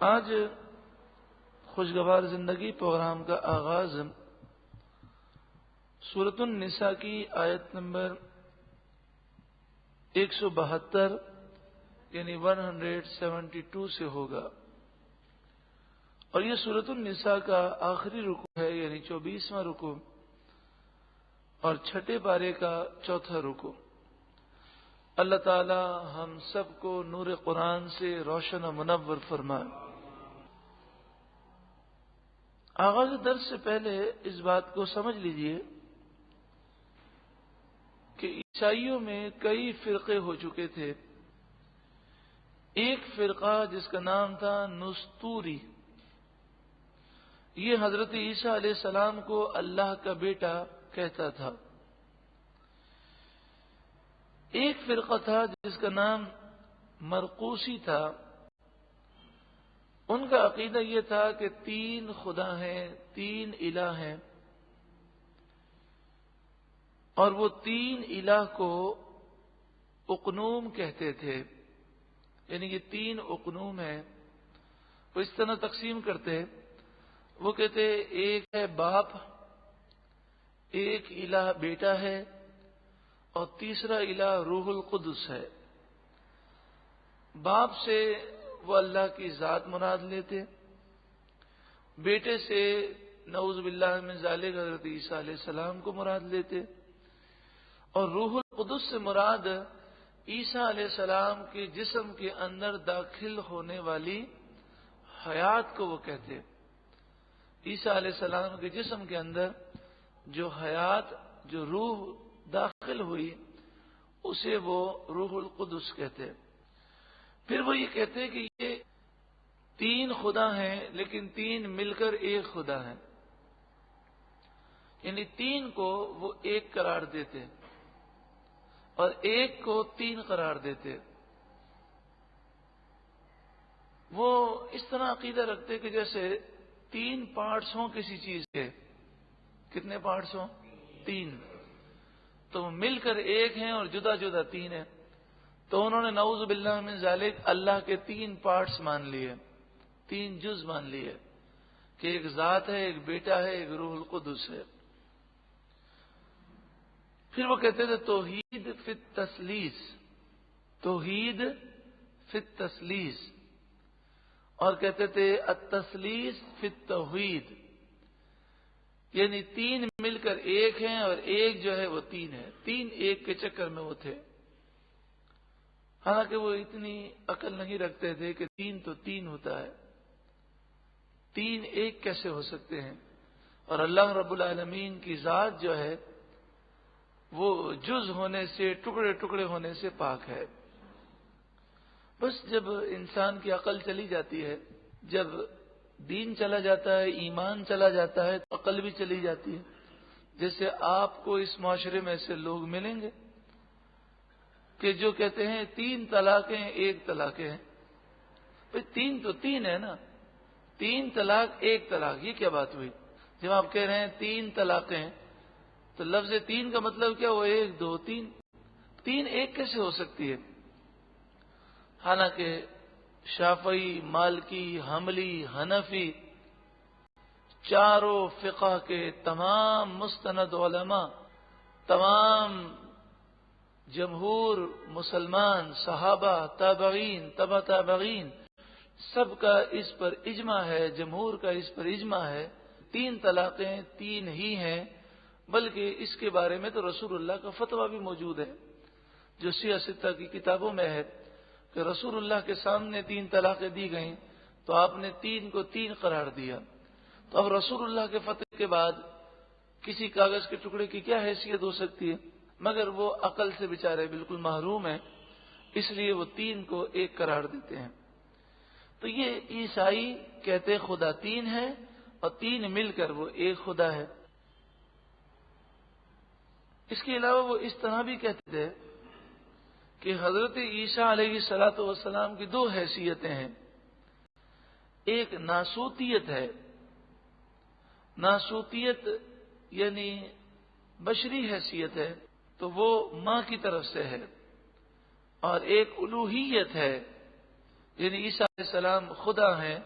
آج خوشگوار زندگی پروگرام کا آغاز سورۃ النساء کی آیت نمبر 172 یعنی 172 سے ہوگا، اور یہ سورۃ النساء کا آخری رکوع ہے، یعنی 24واں رکوع اور چھٹے پارے کا چوتھا رکوع۔ اللہ تعالی ہم سب کو نور قرآن سے روشن و منور فرمائے۔ آغاز درس سے پہلے اس بات کو سمجھ لیجئے کہ عیسائیوں میں کئی فرقے ہو چکے تھے۔ ایک فرقہ جس کا نام تھا نستوری، یہ حضرت عیسیٰ علیہ السلام کو اللہ کا بیٹا کہتا تھا۔ ایک فرقہ تھا جس کا نام مرقوسی تھا، ان کا عقیدہ یہ تھا کہ 3 خدا ہیں، 3 الہ ہیں، اور وہ 3 الہ کو اقنوم کہتے تھے، یعنی یہ 3 اقنوم ہیں۔ وہ اس طرح تقسیم کرتے، وہ کہتے ایک ہے باپ، ایک الہ بیٹا ہے، اور تیسرا الہ روح القدس ہے۔ باپ سے وہ اللہ کی ذات مراد لیتے، بیٹے سے نعوذ باللہ من ذالک حضرت عیسیٰ علیہ السلام کو مراد لیتے، اور روح القدس سے مراد عیسیٰ علیہ السلام کے جسم کے اندر داخل ہونے والی حیات کو وہ کہتے۔ عیسیٰ علیہ السلام کے جسم کے اندر جو حیات، جو روح داخل ہوئی، اسے وہ روح القدس کہتے۔ پھر وہ یہ کہتے کہ یہ 3 خدا ہیں لیکن 3 مل کر ایک خدا ہے، یعنی 3 کو وہ ایک قرار دیتے اور ایک کو 3 قرار دیتے۔ وہ اس طرح عقیدہ رکھتے کہ جیسے 3 پارٹس ہوں کسی چیز کے۔ کتنے پارٹس ہوں؟ 3، تو وہ مل کر ایک ہیں اور جدا جدا 3 ہیں۔ تو انہوں نے نعوذ باللہ من ذالک اللہ کے 3 پارٹس مان لیے، 3 جز مان لیے، کہ ایک ذات ہے، ایک بیٹا ہے، ایک روح القدس ہے۔ پھر وہ کہتے تھے توحید فی التثلیث، توحید فی التثلیث، اور کہتے تھے التثلیث فی التوحید، یعنی 3 مل کر ایک ہیں اور ایک جو ہے وہ 3 ہے۔ 3 ایک کے چکر میں وہ تھے، حالانکہ وہ اتنی عقل نہیں رکھتے تھے کہ 3 تو 3 ہوتا ہے، 3 ایک کیسے ہو سکتے ہیں؟ اور اللہ رب العالمین کی ذات جو ہے وہ جز ہونے سے، ٹکڑے ٹکڑے ہونے سے پاک ہے۔ بس جب انسان کی عقل چلی جاتی ہے، جب دین چلا جاتا ہے، ایمان چلا جاتا ہے، تو عقل بھی چلی جاتی ہے۔ جیسے آپ کو اس معاشرے میں ایسے لوگ ملیں گے کہ جو کہتے ہیں 3 طلاقیں 1 طلاق ہیں۔ بھئی 3 تو 3 ہے نا، 3 طلاق 1 طلاق، یہ کیا بات ہوئی؟ جب آپ کہہ رہے ہیں 3 طلاقیں، تو لفظ 3 کا مطلب کیا ہوا؟ 1 2 3، 3 ایک کیسے ہو سکتی ہے؟ حالانکہ شافعی، مالکی، حنبلی، حنفی، چاروں فقہ کے تمام مستند علماء، تمام جمہور مسلمان، صحابہ، تابعین، تبع تابعین، سب کا اس پر اجماع ہے، جمہور کا اس پر اجماع ہے، 3 طلاقیں 3 ہی ہیں۔ بلکہ اس کے بارے میں تو رسول اللہ کا فتویٰ بھی موجود ہے، جو سیاہ ستہ کی کتابوں میں ہے، کہ رسول اللہ کے سامنے 3 طلاقیں دی گئیں تو آپ نے 3 کو 3 قرار دیا۔ تو اب رسول اللہ کے فتوے کے بعد کسی کاغذ کے ٹکڑے کی کیا حیثیت ہو سکتی ہے؟ مگر وہ عقل سے بیچارے بالکل محروم ہیں، اس لیے وہ 3 کو 1 قرار دیتے ہیں۔ تو یہ عیسائی کہتے خدا 3 ہے اور 3 مل کر وہ 1 خدا ہے۔ اس کے علاوہ وہ اس طرح بھی کہتے تھے کہ حضرت عیسیٰ علیہ الصلوۃ والسلام کی 2 حیثیتیں ہیں۔ ایک ناسوتیت ہے، ناسوتیت یعنی بشری حیثیت ہے، تو وہ ماں کی طرف سے ہے، اور ایک الوہیت ہے، یعنی عیسیٰ علیہ السلام خدا ہیں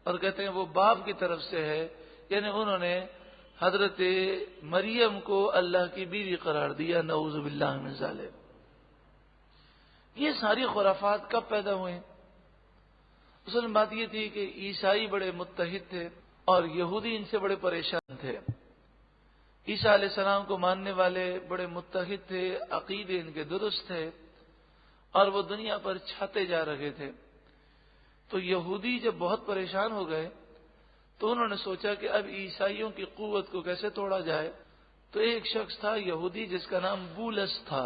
اور کہتے ہیں وہ باپ کی طرف سے ہے، یعنی انہوں نے حضرت مریم کو اللہ کی بیوی قرار دیا، نعوذ باللہ من ذالک۔ یہ ساری خرافات کب پیدا ہوئے؟ اصل میں بات یہ تھی کہ عیسائی بڑے متحد تھے اور یہودی ان سے بڑے پریشان تھے۔ عیسیٰ علیہ السلام کو ماننے والے بڑے متحد تھے، عقیدے ان کے درست تھے اور وہ دنیا پر چھاتے جا رہے تھے۔ تو یہودی جب بہت پریشان ہو گئے تو انہوں نے سوچا کہ اب عیسائیوں کی قوت کو کیسے توڑا جائے۔ تو ایک شخص تھا یہودی جس کا نام بولس تھا،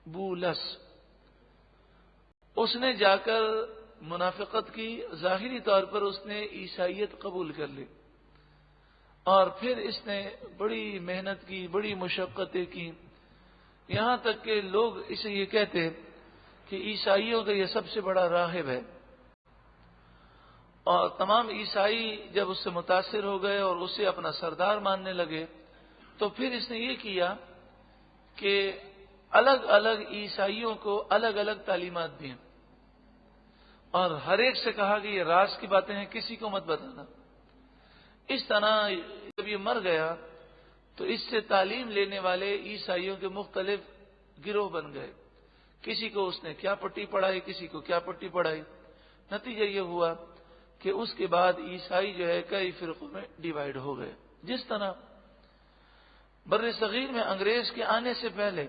بولس، اس نے جا کر منافقت کی، ظاہری طور پر اس نے عیسائیت قبول کر لی اور پھر اس نے بڑی محنت کی، بڑی مشقتیں کی، یہاں تک کہ لوگ اسے یہ کہتے کہ عیسائیوں کا یہ سب سے بڑا راہب ہے۔ اور تمام عیسائی جب اس سے متاثر ہو گئے اور اسے اپنا سردار ماننے لگے تو پھر اس نے یہ کیا کہ الگ الگ عیسائیوں کو الگ الگ تعلیمات دی اور ہر ایک سے کہا کہ یہ راز کی باتیں ہیں، کسی کو مت بتانا۔ اس طرح جب یہ مر گیا تو اس سے تعلیم لینے والے عیسائیوں کے مختلف گروہ بن گئے، کسی کو اس نے کیا پٹی پڑھائی، کسی کو کیا پٹی پڑھائی۔ نتیجہ یہ ہوا کہ اس کے بعد عیسائی جو ہے کئی فرقوں میں ڈیوائیڈ ہو گئے۔ جس طرح بر صغیر میں انگریز کے آنے سے پہلے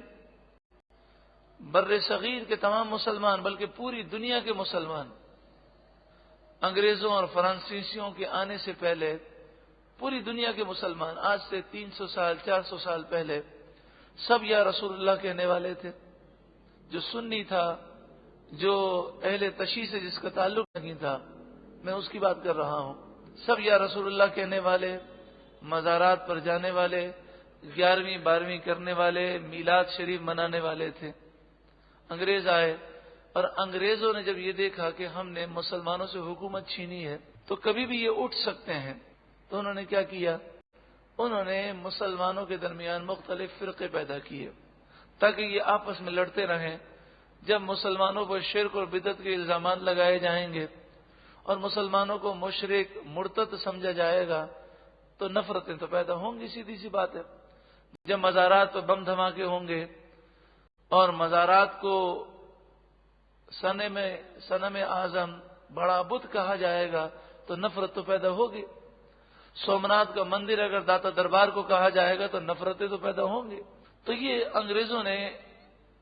بر صغیر کے تمام مسلمان، بلکہ پوری دنیا کے مسلمان، انگریزوں اور فرانسیسیوں کے آنے سے پہلے پوری دنیا کے مسلمان، آج سے 300 سال 400 سال پہلے، سب یا رسول اللہ کہنے والے تھے۔ جو سنی تھا، جو اہل تشیع سے جس کا تعلق نہیں تھا، میں اس کی بات کر رہا ہوں، سب یا رسول اللہ کہنے والے، مزارات پر جانے والے، 11ویں 12ویں کرنے والے، میلاد شریف منانے والے تھے۔ انگریز آئے اور انگریزوں نے جب یہ دیکھا کہ ہم نے مسلمانوں سے حکومت چھینی ہے تو کبھی بھی یہ اٹھ سکتے ہیں، تو انہوں نے کیا کیا؟ انہوں نے مسلمانوں کے درمیان مختلف فرقے پیدا کیے تاکہ یہ آپس میں لڑتے رہیں۔ جب مسلمانوں پر شرک اور بدعت کے الزامات لگائے جائیں گے اور مسلمانوں کو مشرک مرتد سمجھا جائے گا تو نفرتیں تو پیدا ہوں گی، سیدھی سی بات ہے۔ جب مزارات پر بم دھماکے ہوں گے اور مزارات کو صنم اعظم بڑا بت کہا جائے گا تو نفرت تو پیدا ہوگی۔ سومناتھ کا مندر اگر داتا دربار کو کہا جائے گا تو نفرتیں تو پیدا ہوں گی۔ تو یہ انگریزوں نے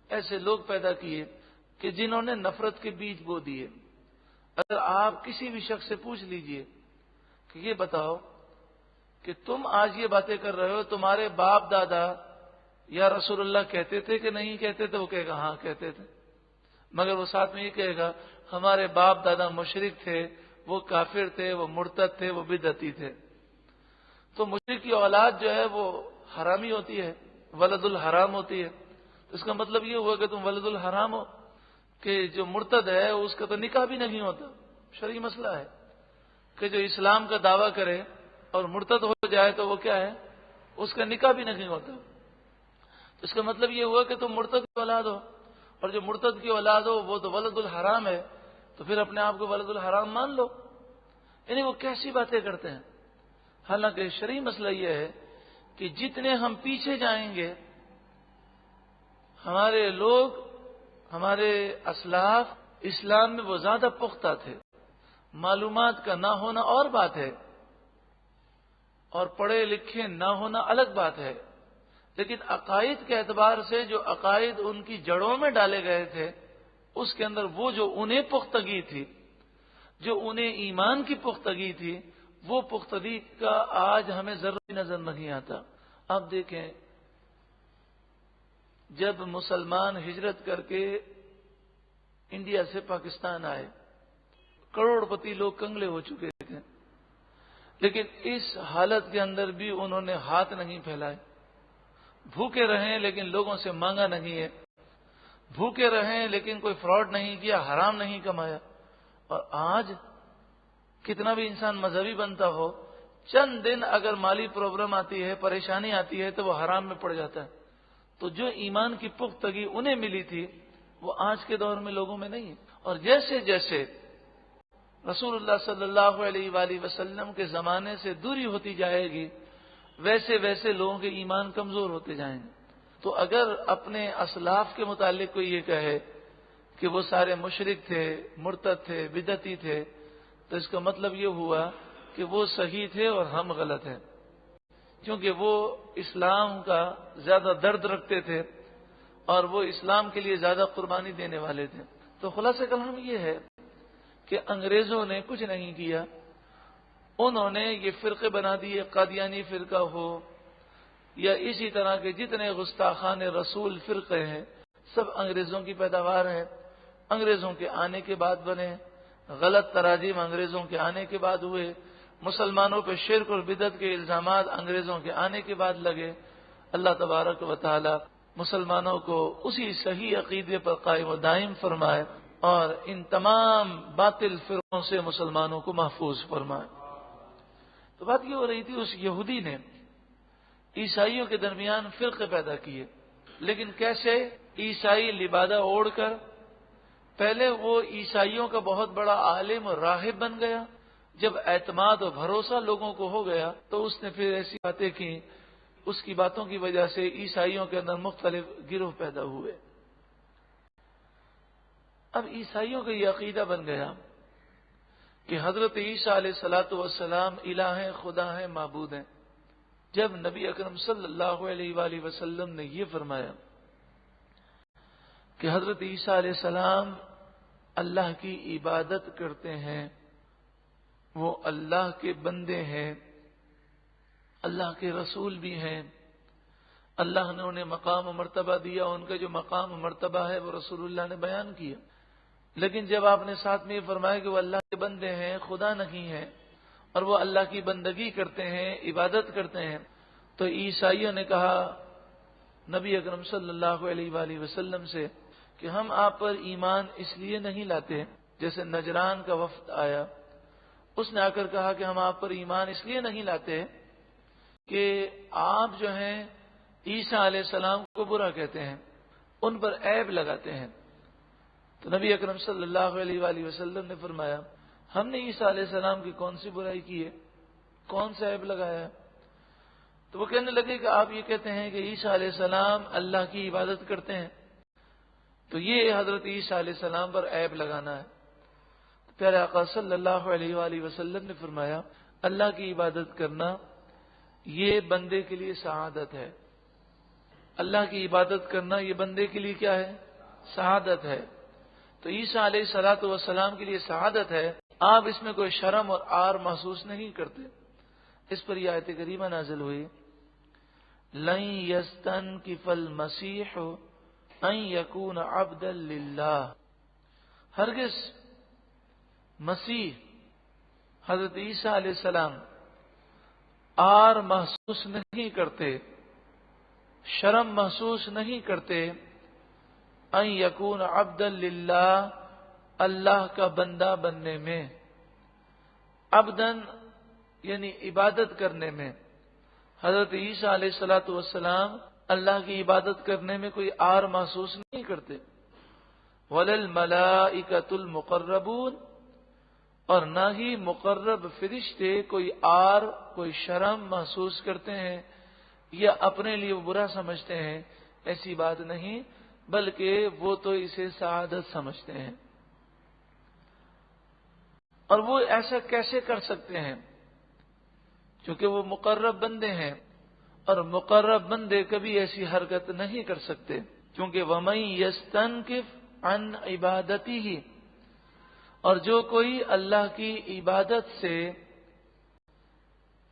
ایسے لوگ پیدا کیے کہ جنہوں نے نفرت کے بیج بو دیے۔ اگر آپ کسی بھی شخص سے پوچھ لیجئے کہ یہ بتاؤ کہ تم آج یہ باتیں کر رہے ہو، تمہارے باپ دادا یا رسول اللہ کہتے تھے کہ نہیں کہتے تھے؟ وہ کہے گا ہاں کہتے تھے، مگر وہ ساتھ میں یہ کہے گا ہمارے باپ دادا مشرک تھے، وہ کافر تھے، وہ مرتد تھے، وہ بدعتی تھے۔ تو مشرک کی اولاد جو ہے وہ حرامی ہوتی ہے، ولد الحرام ہوتی ہے۔ تو اس کا مطلب یہ ہوا کہ تم ولد الحرام ہو، کہ جو مرتد ہے اس کا تو نکاح بھی نہیں ہوتا۔ شرعی مسئلہ ہے کہ جو اسلام کا دعویٰ کرے اور مرتد ہو جائے تو وہ کیا ہے؟ اس کا نکاح بھی نہیں ہوتا۔ تو اس کا مطلب یہ ہوا کہ تم مرتد کی اولاد ہو، اور جو مرتد کی اولاد ہو وہ تو ولد الحرام ہے، تو پھر اپنے آپ کو ولد الحرام مان لو۔ یعنی وہ کیسی باتیں کرتے ہیں۔ حالانکہ شرعی مسئلہ یہ ہے کہ جتنے ہم پیچھے جائیں گے، ہمارے لوگ، ہمارے اسلاف اسلام میں وہ زیادہ پختہ تھے۔ معلومات کا نہ ہونا اور بات ہے اور پڑھے لکھے نہ ہونا الگ بات ہے، لیکن عقائد کے اعتبار سے جو عقائد ان کی جڑوں میں ڈالے گئے تھے اس کے اندر وہ جو انہیں پختگی تھی، جو انہیں ایمان کی پختگی تھی، وہ پختگی کا آج ہمیں ذرا بھی نظر نہیں آتا۔ آپ دیکھیں جب مسلمان ہجرت کر کے انڈیا سے پاکستان آئے، کروڑ پتی لوگ کنگلے ہو چکے تھے، لیکن اس حالت کے اندر بھی انہوں نے ہاتھ نہیں پھیلائے۔ بھوکے رہیں لیکن لوگوں سے مانگا نہیں ہے، بھوکے رہیں لیکن کوئی فراڈ نہیں کیا، حرام نہیں کمایا۔ اور آج کتنا بھی انسان مذہبی بنتا ہو، چند دن اگر مالی پرابلم آتی ہے، پریشانی آتی ہے تو وہ حرام میں پڑ جاتا ہے۔ تو جو ایمان کی پختگی انہیں ملی تھی وہ آج کے دور میں لوگوں میں نہیں ہے۔ اور جیسے جیسے رسول اللہ صلی اللہ علیہ وآلہ وسلم کے زمانے سے دوری ہوتی جائے گی، ویسے ویسے لوگوں کے ایمان کمزور ہوتے جائیں گے۔ تو اگر اپنے اسلاف کے متعلق کوئی یہ کہے کہ وہ سارے مشرک تھے، مرتد تھے، بدعتی تھے، تو اس کا مطلب یہ ہوا کہ وہ صحیح تھے اور ہم غلط ہیں، کیونکہ وہ اسلام کا زیادہ درد رکھتے تھے اور وہ اسلام کے لیے زیادہ قربانی دینے والے تھے۔ تو خلاصہ کلام یہ ہے کہ انگریزوں نے کچھ نہیں کیا، انہوں نے یہ فرقے بنا دیے، قادیانی فرقہ ہو یا اسی طرح کے جتنے گستاخان رسول فرقے ہیں، سب انگریزوں کی پیداوار ہے، انگریزوں کے آنے کے بعد بنے، غلط تراجم انگریزوں کے آنے کے بعد ہوئے، مسلمانوں پہ شرک اور بدعت کے الزامات انگریزوں کے آنے کے بعد لگے۔ اللہ تبارک و تعالی مسلمانوں کو اسی صحیح عقیدے پر قائم و دائم فرمائے اور ان تمام باطل فرقوں سے مسلمانوں کو محفوظ فرمائے۔ تو بات یہ ہو رہی تھی، اس یہودی نے عیسائیوں کے درمیان فرقے پیدا کیے، لیکن کیسے؟ عیسائی لبادہ اوڑھ کر پہلے وہ عیسائیوں کا بہت بڑا عالم اور راہب بن گیا، جب اعتماد اور بھروسہ لوگوں کو ہو گیا تو اس نے پھر ایسی باتیں کی، اس کی باتوں کی وجہ سے عیسائیوں کے اندر مختلف گروہ پیدا ہوئے۔ اب عیسائیوں کا یہ عقیدہ بن گیا کہ حضرت عیسیٰ علیہ الصلوۃ والسلام الہ ہیں، خدا ہیں، معبود ہیں۔ جب نبی اکرم صلی اللہ علیہ وآلہ وسلم نے یہ فرمایا کہ حضرت عیسیٰ علیہ السلام اللہ کی عبادت کرتے ہیں، وہ اللہ کے بندے ہیں، اللہ کے رسول بھی ہیں، اللہ نے انہیں مقام و مرتبہ دیا، ان کا جو مقام و مرتبہ ہے وہ رسول اللہ نے بیان کیا، لیکن جب آپ نے ساتھ میں یہ فرمایا کہ وہ اللہ کے بندے ہیں، خدا نہیں ہیں، اور وہ اللہ کی بندگی کرتے ہیں، عبادت کرتے ہیں، تو عیسائیوں نے کہا نبی اکرم صلی اللہ علیہ وآلہ وسلم سے کہ ہم آپ پر ایمان اس لیے نہیں لاتے، جیسے نجران کا وفد آیا، اس نے آ کر کہا کہ ہم آپ پر ایمان اس لیے نہیں لاتے کہ آپ جو ہیں عیسیٰ علیہ السلام کو برا کہتے ہیں، ان پر عیب لگاتے ہیں۔ تو نبی اکرم صلی اللہ علیہ وآلہ وسلم نے فرمایا ہم نے عیسیٰ علیہ السلام کی کون سی برائی کی ہے، کون سا عیب لگایا ہے؟ تو وہ کہنے لگے کہ آپ یہ کہتے ہیں کہ عیسیٰ علیہ السلام اللہ کی عبادت کرتے ہیں، تو یہ حضرت عیسیٰ علیہ السلام پر عیب لگانا ہے۔ پیارے آقا صلی اللہ علیہ وآلہ وسلم نے فرمایا اللہ کی عبادت کرنا یہ بندے کے لیے سعادت ہے، اللہ کی عبادت کرنا یہ بندے کے لیے کیا ہے؟ سعادت ہے۔ تو عیسیٰ علیہ الصلوۃ والسلام کے لیے سعادت ہے، آپ اس میں کوئی شرم اور عار محسوس نہیں کرتے۔ اس پر یہ آیت کریمہ نازل ہوئی لن یستنکف المسیح ان یکون عبدا للہ، ہرگز مسیح حضرت عیسیٰ علیہ السلام عار محسوس نہیں کرتے، شرم محسوس نہیں کرتے، ان یکون عبدا للہ، اللہ کا بندہ بننے میں، عبدن یعنی عبادت کرنے میں۔ حضرت عیسیٰ علیہ الصلوۃ والسلام اللہ کی عبادت کرنے میں کوئی عار محسوس نہیں کرتے۔ وَلَلْمَلَائِكَةُ الْمُقَرَّبُونَ، اور نہ ہی مقرب فرشتے کوئی عار، کوئی شرم محسوس کرتے ہیں یا اپنے لیے برا سمجھتے ہیں، ایسی بات نہیں، بلکہ وہ تو اسے سعادت سمجھتے ہیں۔ اور وہ ایسا کیسے کر سکتے ہیں؟ کیونکہ وہ مقرب بندے ہیں، اور مقرب بندے کبھی ایسی حرکت نہیں کر سکتے، کیونکہ وَمَن يَسْتَنْكِفْ عَنْ عِبَادَتِهِ، اور جو کوئی اللہ کی عبادت سے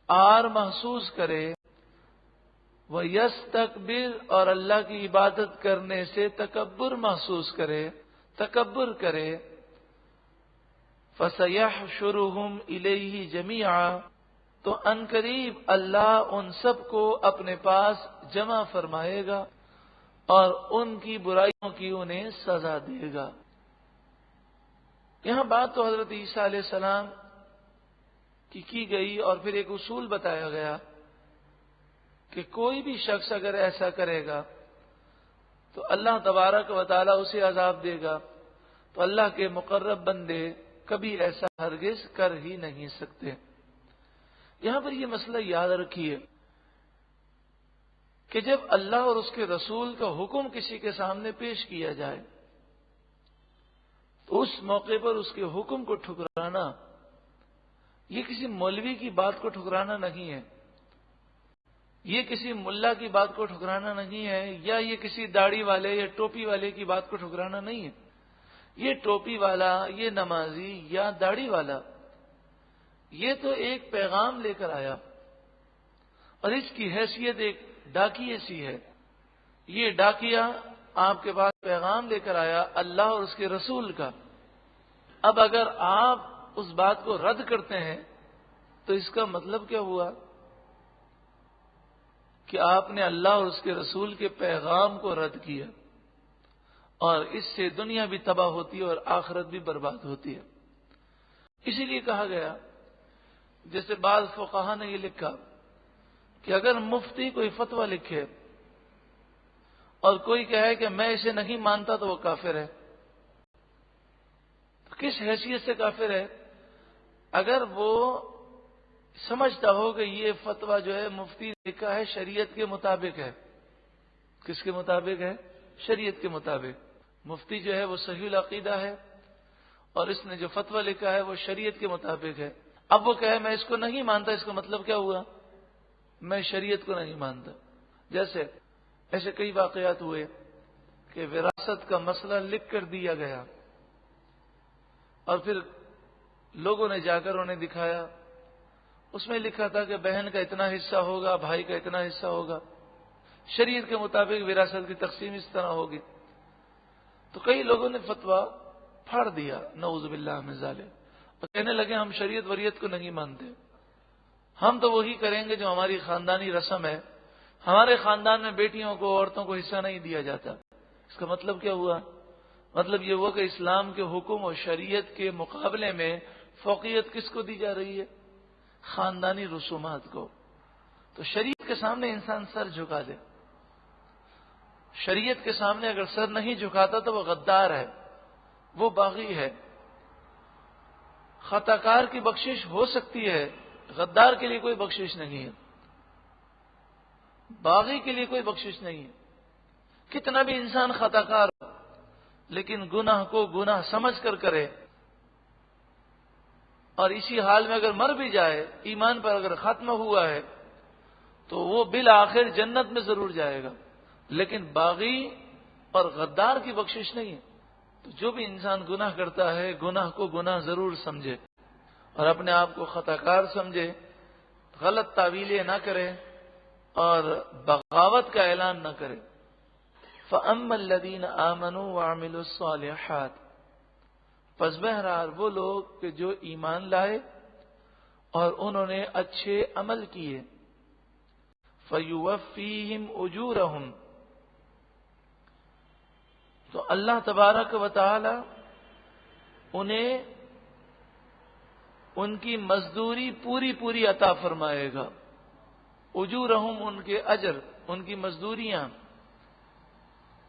عار محسوس کرے، وَيَسْتَكْبِرْ، اور اللہ کی عبادت کرنے سے تکبر محسوس کرے، تکبر کرے، فَسَيَحْشُرُهُمْ إِلَيْهِ جَمِيعًا، تو عنقریب اللہ ان سب کو اپنے پاس جمع فرمائے گا اور ان کی برائیوں کی انہیں سزا دے گا۔ یہاں بات تو حضرت عیسیٰ علیہ السلام کی گئی اور پھر ایک اصول بتایا گیا کہ کوئی بھی شخص اگر ایسا کرے گا تو اللہ تبارک و تعالیٰ اسے عذاب دے گا۔ تو اللہ کے مقرب بندے کبھی ایسا ہرگز کر ہی نہیں سکتے۔ یہاں پر یہ مسئلہ یاد رکھیے کہ جب اللہ اور اس کے رسول کا حکم کسی کے سامنے پیش کیا جائے تو اس موقع پر اس کے حکم کو ٹھکرانا یہ کسی مولوی کی بات کو ٹھکرانا نہیں ہے، یہ کسی ملا کی بات کو ٹھکرانا نہیں ہے، یا یہ کسی داڑھی والے یا ٹوپی والے کی بات کو ٹھکرانا نہیں ہے۔ یہ ٹوپی والا، یہ نمازی یا داڑھی والا، یہ تو ایک پیغام لے کر آیا اور اس کی حیثیت ایک ڈاکیے سی ہے۔ یہ ڈاکیا آپ کے پاس پیغام لے کر آیا اللہ اور اس کے رسول کا۔ اب اگر آپ اس بات کو رد کرتے ہیں تو اس کا مطلب کیا ہوا کہ آپ نے اللہ اور اس کے رسول کے پیغام کو رد کیا، اور اس سے دنیا بھی تباہ ہوتی ہے اور آخرت بھی برباد ہوتی ہے۔ اسی لیے کہا گیا، جیسے بعض فقہا نے یہ لکھا کہ اگر مفتی کوئی فتویٰ لکھے اور کوئی کہے کہ میں اسے نہیں مانتا تو وہ کافر ہے۔ کس حیثیت سے کافر ہے؟ اگر وہ سمجھتا ہو کہ یہ فتویٰ جو ہے مفتی نے لکھا ہے شریعت کے مطابق ہے۔ کس کے مطابق ہے؟ شریعت کے مطابق۔ مفتی جو ہے وہ صحیح العقیدہ ہے اور اس نے جو فتویٰ لکھا ہے وہ شریعت کے مطابق ہے۔ اب وہ کہے میں اس کو نہیں مانتا، اس کا مطلب کیا ہوا؟ میں شریعت کو نہیں مانتا۔ جیسے ایسے کئی واقعات ہوئے کہ وراثت کا مسئلہ لکھ کر دیا گیا اور پھر لوگوں نے جا کر انہیں دکھایا، اس میں لکھا تھا کہ بہن کا اتنا حصہ ہوگا، بھائی کا اتنا حصہ ہوگا، شریعت کے مطابق وراثت کی تقسیم اس طرح ہوگی۔ تو کئی لوگوں نے فتویٰ پھاڑ دیا، نعوذ باللہ من ذالک، اور کہنے لگے ہم شریعت وریت کو نہیں مانتے، ہم تو وہی کریں گے جو ہماری خاندانی رسم ہے، ہمارے خاندان میں بیٹیوں کو، عورتوں کو حصہ نہیں دیا جاتا۔ اس کا مطلب کیا ہوا؟ مطلب یہ ہوا کہ اسلام کے حکم اور شریعت کے مقابلے میں فوقیت کس کو دی جا رہی ہے؟ خاندانی رسومات کو۔ تو شریعت کے سامنے انسان سر جھکا دے، شریعت کے سامنے اگر سر نہیں جھکاتا تو وہ غدار ہے، وہ باغی ہے۔ خطا کار کی بخشش ہو سکتی ہے، غدار کے لیے کوئی بخشش نہیں ہے، باغی کے لیے کوئی بخشش نہیں ہے۔ کتنا بھی انسان خطا کار ہو لیکن گناہ کو گناہ سمجھ کر کرے، اور اسی حال میں اگر مر بھی جائے، ایمان پر اگر ختم ہوا ہے تو وہ بالآخر جنت میں ضرور جائے گا، لیکن باغی اور غدار کی بخشش نہیں ہے۔ تو جو بھی انسان گناہ کرتا ہے گناہ کو گناہ ضرور سمجھے اور اپنے آپ کو خطا کار سمجھے، غلط تعویلیں نہ کرے اور بغاوت کا اعلان نہ کرے۔ فَأَمَّا الَّذِينَ آمَنُوا وَعَمِلُوا الصَّالِحَاتِ، پس بہرحال وہ لوگ کہ جو ایمان لائے اور انہوں نے اچھے عمل کیے، فَيُوَفِّيهِمْ أُجُورَهُمْ، تو اللہ تبارک و تعالی انہیں ان کی مزدوری پوری پوری عطا فرمائے گا۔ اجورہم، ان کے اجر، ان کی مزدوریاں،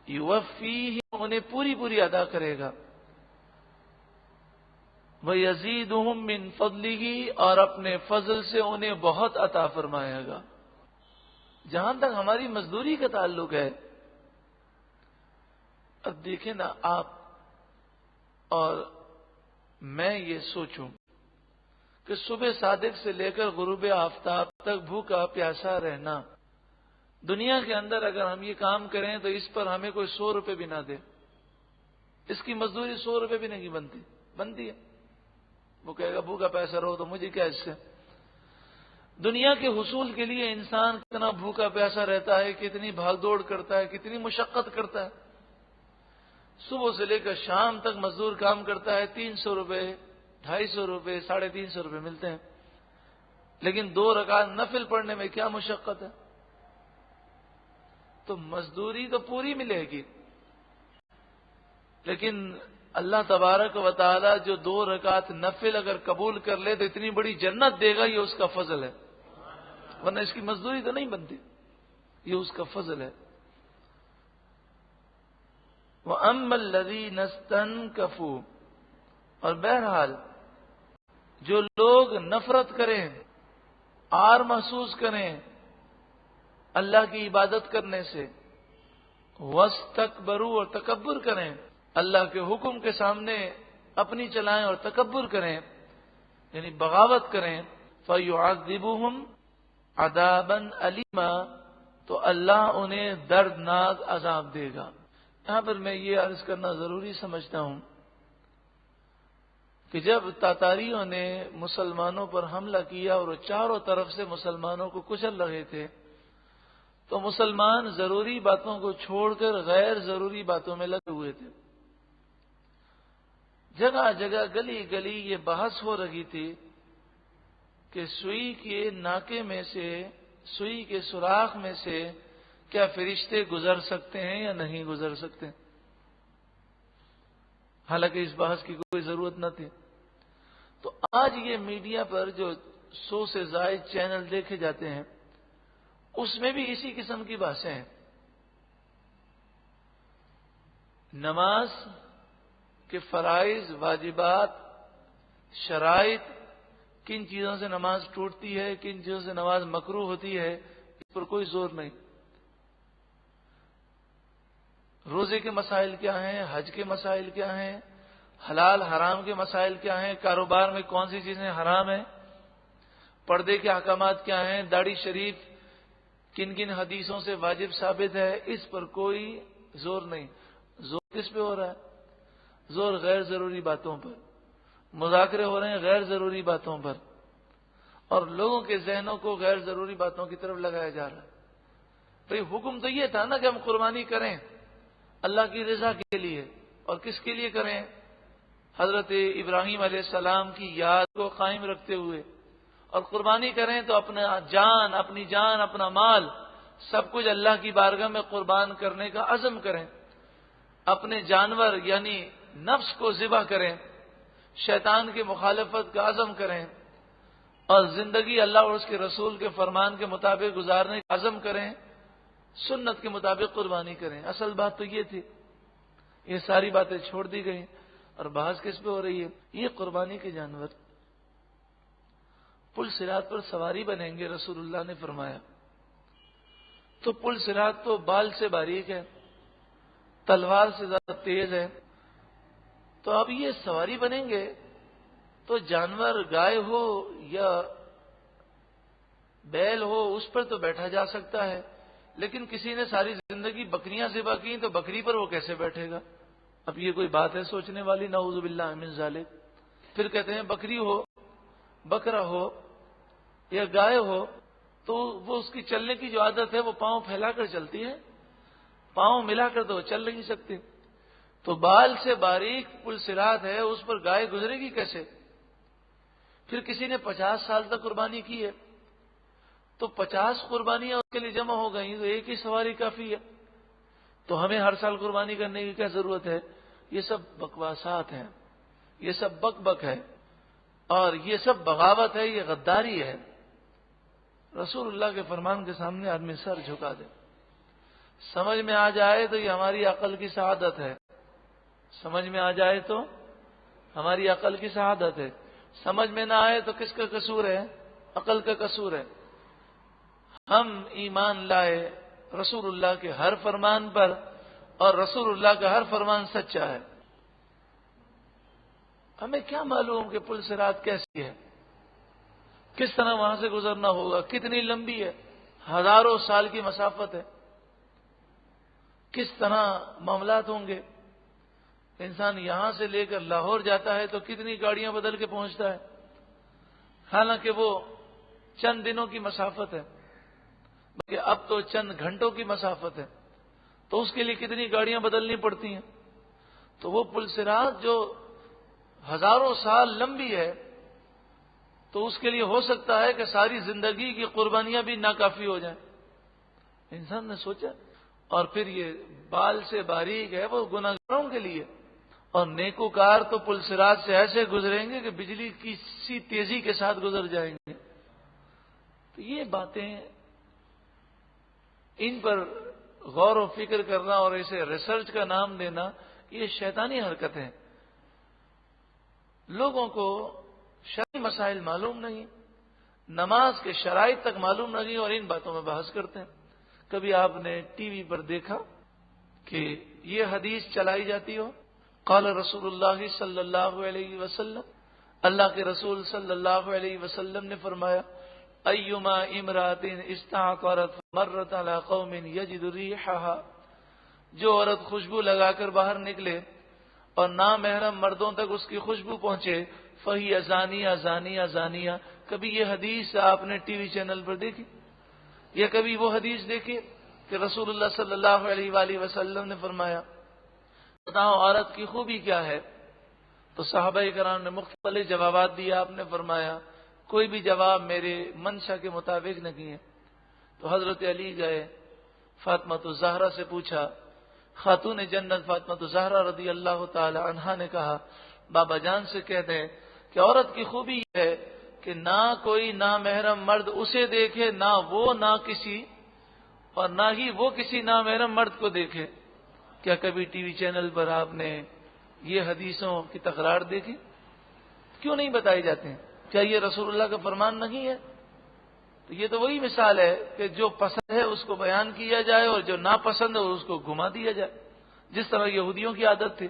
یوفیہم، انہیں پوری پوری ادا کرے گا، وَيَزِيدُهُم مِّن فَضْلِهِ، اور اپنے فضل سے انہیں بہت عطا فرمائے گا۔ جہاں تک ہماری مزدوری کا تعلق ہے، اب دیکھیں نا آپ اور میں یہ سوچوں کہ صبح صادق سے لے کر غروب آفتاب تک بھوکا پیاسا رہنا، دنیا کے اندر اگر ہم یہ کام کریں تو اس پر ہمیں کوئی 100 روپے بھی نہ دے، اس کی مزدوری 100 روپے بھی نہیں بنتی ہے۔ وہ کہے گا بھوکا پیاسا رہو تو مجھے کیا اس سے۔ دنیا کے حصول کے لیے انسان کتنا بھوکا پیاسا رہتا ہے، کتنی بھاگ دوڑ کرتا ہے، کتنی مشقت کرتا ہے۔ صبح سے لے کر شام تک مزدور کام کرتا ہے، 300 روپے، 250 روپے، 350 روپے ملتے ہیں، لیکن 2 رکعت نفل پڑھنے میں کیا مشقت ہے۔ تو مزدوری تو پوری ملے گی، لیکن اللہ تبارک و تعالی جو 2 رکعت نفل اگر قبول کر لے تو اتنی بڑی جنت دے گا، یہ اس کا فضل ہے، ورنہ اس کی مزدوری تو نہیں بنتی، یہ اس کا فضل ہے۔ وَأَمَّا الَّذِينَ اسْتَنكَفُوا، اور بہرحال جو لوگ نفرت کریں، آر محسوس کریں اللہ کی عبادت کرنے سے، وَاسْتَكْبَرُوا اور تکبر کریں، اللہ کے حکم کے سامنے اپنی چلائیں اور تکبر کریں، یعنی بغاوت کریں، فَيُعَذِّبُهُمْ عَذَابًا أَلِيمًا تو اللہ انہیں دردناک عذاب دے گا۔ یہاں پر میں یہ عرض کرنا ضروری سمجھتا ہوں کہ جب تاتاریوں نے مسلمانوں پر حملہ کیا اور چاروں طرف سے مسلمانوں کو کچل رہے تھے تو مسلمان ضروری باتوں کو چھوڑ کر غیر ضروری باتوں میں لگے ہوئے تھے۔ جگہ جگہ گلی گلی یہ بحث ہو رہی تھی کہ سوئی کے ناکے میں سے، سوئی کے سوراخ میں سے کیا فرشتے گزر سکتے ہیں یا نہیں گزر سکتے، حالانکہ اس بحث کی کوئی ضرورت نہ تھی۔ تو آج یہ میڈیا پر جو 100 سے زائد چینل دیکھے جاتے ہیں اس میں بھی اسی قسم کی بحثیں ہیں۔ نماز کے فرائض، واجبات، شرائط، کن چیزوں سے نماز ٹوٹتی ہے، کن چیزوں سے نماز مکروہ ہوتی ہے، اس پر کوئی زور نہیں۔ روزے کے مسائل کیا ہیں، حج کے مسائل کیا ہیں، حلال حرام کے مسائل کیا ہیں، کاروبار میں کون سی چیزیں حرام ہیں، پردے کے احکامات کیا ہیں، داڑھی شریف کن کن حدیثوں سے واجب ثابت ہے، اس پر کوئی زور نہیں۔ زور کس پہ ہو رہا ہے؟ زور غیر ضروری باتوں پر، مذاکرے ہو رہے ہیں غیر ضروری باتوں پر، اور لوگوں کے ذہنوں کو غیر ضروری باتوں کی طرف لگایا جا رہا ہے۔ بھئی حکم تو یہ تھا نا کہ ہم قربانی کریں اللہ کی رضا کے لیے، اور کس کے لیے کریں؟ حضرت ابراہیم علیہ السلام کی یاد کو قائم رکھتے ہوئے، اور قربانی کریں تو اپنی جان اپنا مال سب کچھ اللہ کی بارگاہ میں قربان کرنے کا عزم کریں، اپنے جانور یعنی نفس کو ذبح کریں، شیطان کی مخالفت کا عزم کریں، اور زندگی اللہ اور اس کے رسول کے فرمان کے مطابق گزارنے کا عزم کریں، سنت کے مطابق قربانی کریں۔ اصل بات تو یہ تھی، یہ ساری باتیں چھوڑ دی گئی، اور بحث کس پہ ہو رہی ہے؟ یہ قربانی کے جانور پل صراط پر سواری بنیں گے، رسول اللہ نے فرمایا۔ تو پل صراط تو بال سے باریک ہے، تلوار سے زیادہ تیز ہے، تو اب یہ سواری بنیں گے تو جانور گائے ہو یا بیل ہو اس پر تو بیٹھا جا سکتا ہے، لیکن کسی نے ساری زندگی بکریاں ذبح کی تو بکری پر وہ کیسے بیٹھے گا؟ اب یہ کوئی بات ہے سوچنے والی؟ نعوذ باللہ من ذالک۔ پھر کہتے ہیں بکری ہو، بکرا ہو یا گائے ہو تو وہ اس کی چلنے کی جو عادت ہے وہ پاؤں پھیلا کر چلتی ہے، پاؤں ملا کر تو وہ چل نہیں سکتی۔ تو بال سے باریک پل صراط ہے، اس پر گائے گزرے گی کیسے؟ پھر کسی نے 50 سال تک قربانی کی ہے تو 50 قربانیاں اس کے لیے جمع ہو گئی تو ایک ہی سواری کافی ہے، تو ہمیں ہر سال قربانی کرنے کی کیا ضرورت ہے؟ یہ سب بکواسات ہیں، یہ سب بک بک ہے، اور یہ سب بغاوت ہے، یہ غداری ہے۔ رسول اللہ کے فرمان کے سامنے آدمی سر جھکا دے۔ سمجھ میں آ جائے تو یہ ہماری عقل کی سعادت ہے، سمجھ میں آ جائے تو ہماری عقل کی سعادت ہے، سمجھ میں نہ آئے تو کس کا قصور ہے؟ عقل کا قصور ہے۔ ہم ایمان لائے رسول اللہ کے ہر فرمان پر، اور رسول اللہ کا ہر فرمان سچا ہے۔ ہمیں کیا معلوم کہ پل صراط کیسی ہے، کس طرح وہاں سے گزرنا ہوگا، کتنی لمبی ہے، ہزاروں سال کی مسافت ہے، کس طرح معاملات ہوں گے۔ انسان یہاں سے لے کر لاہور جاتا ہے تو کتنی گاڑیاں بدل کے پہنچتا ہے، حالانکہ وہ چند دنوں کی مسافت ہے، بلکہ اب تو چند گھنٹوں کی مسافت ہے، تو اس کے لیے کتنی گاڑیاں بدلنی پڑتی ہیں۔ تو وہ پل صراط جو ہزاروں سال لمبی ہے تو اس کے لیے ہو سکتا ہے کہ ساری زندگی کی قربانیاں بھی ناکافی ہو جائیں۔ انسان نے سوچا، اور پھر یہ بال سے باریک ہے وہ گناہگاروں کے لیے، اور نیکوکار تو پل صراط سے ایسے گزریں گے کہ بجلی کی سی تیزی کے ساتھ گزر جائیں گے۔ تو یہ باتیں، ان پر غور و فکر کرنا اور اسے ریسرچ کا نام دینا، یہ شیطانی حرکت ہے۔ لوگوں کو شرعی مسائل معلوم نہیں، نماز کے شرائط تک معلوم نہیں اور ان باتوں میں بحث کرتے ہیں۔ کبھی آپ نے ٹی وی پر دیکھا کہ یہ حدیث چلائی جاتی ہو، قال رسول اللہ صلی اللہ علیہ وسلم، اللہ کے رسول صلی اللہ علیہ وسلم نے فرمایا، ایما امرات استعطرت مرت علی قوم یجد ریحھا، جو عورت خوشبو لگا کر باہر نکلے اور نامحرم مردوں تک اس کی خوشبو پہنچے، فہی زانیہ زانیہ زانیہ۔ کبھی یہ حدیث آپ نے ٹی وی چینل پر دیکھی، یا کبھی وہ حدیث دیکھی کہ رسول اللہ صلی اللہ علیہ وآلہ وسلم نے فرمایا بتاؤ عورت کی خوبی کیا ہے؟ تو صحابہ کرام نے مختلف جوابات دیے۔ آپ نے فرمایا کوئی بھی جواب میرے منشا کے مطابق نہیں ہے۔ تو حضرت علی گئے، فاطمہ الزہرا سے پوچھا، خاتون جنت فاطمہ الزہرا رضی اللہ تعالی عنہا نے کہا بابا جان سے کہہ دیں کہ عورت کی خوبی یہ ہے کہ نہ کوئی نامحرم مرد اسے دیکھے، نہ وہ نہ کسی، اور نہ ہی وہ کسی نامحرم مرد کو دیکھے۔ کیا کبھی ٹی وی چینل پر آپ نے یہ حدیثوں کی تکرار دیکھی؟ کیوں نہیں بتائی جاتے ہیں؟ کیا یہ رسول اللہ کا فرمان نہیں ہے؟ تو یہ تو وہی مثال ہے کہ جو پسند ہے اس کو بیان کیا جائے اور جو ناپسند ہے اس کو گھما دیا جائے۔ جس طرح یہودیوں کی عادت تھی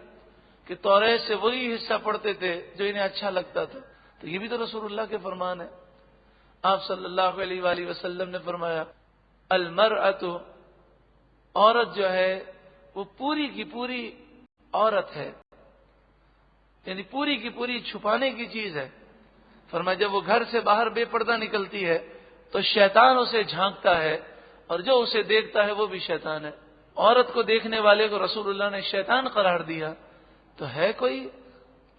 کہ توریت سے وہی حصہ پڑھتے تھے جو انہیں اچھا لگتا تھا، تو یہ بھی تو رسول اللہ کے فرمان ہے۔ آپ صلی اللہ علیہ وآلہ وسلم نے فرمایا المرأۃ، عورت جو ہے وہ پوری کی پوری عورت ہے، یعنی پوری کی پوری چھپانے کی چیز ہے۔ فرمایا جب وہ گھر سے باہر بے پردہ نکلتی ہے تو شیطان اسے جھانکتا ہے اور جو اسے دیکھتا ہے وہ بھی شیطان ہے۔ عورت کو دیکھنے والے کو رسول اللہ نے شیطان قرار دیا، تو ہے کوئی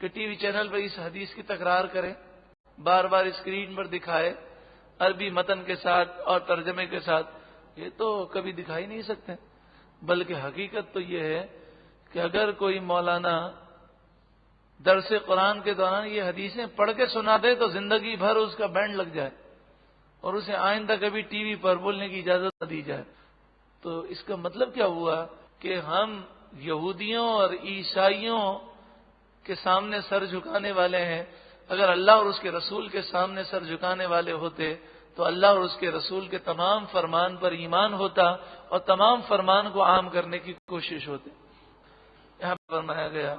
کہ ٹی وی چینل پر اس حدیث کی تکرار کرے، بار بار اسکرین پر دکھائے عربی متن کے ساتھ اور ترجمے کے ساتھ؟ یہ تو کبھی دکھائی نہیں سکتے۔ بلکہ حقیقت تو یہ ہے کہ اگر کوئی مولانا درس قرآن کے دوران یہ حدیثیں پڑھ کے سنا دے تو زندگی بھر اس کا بینڈ لگ جائے اور اسے آئندہ کبھی ٹی وی پر بولنے کی اجازت نہ دی جائے۔ تو اس کا مطلب کیا ہوا کہ ہم یہودیوں اور عیسائیوں کے سامنے سر جھکانے والے ہیں۔ اگر اللہ اور اس کے رسول کے سامنے سر جھکانے والے ہوتے تو اللہ اور اس کے رسول کے تمام فرمان پر ایمان ہوتا اور تمام فرمان کو عام کرنے کی کوشش ہوتی۔ یہاں فرمایا گیا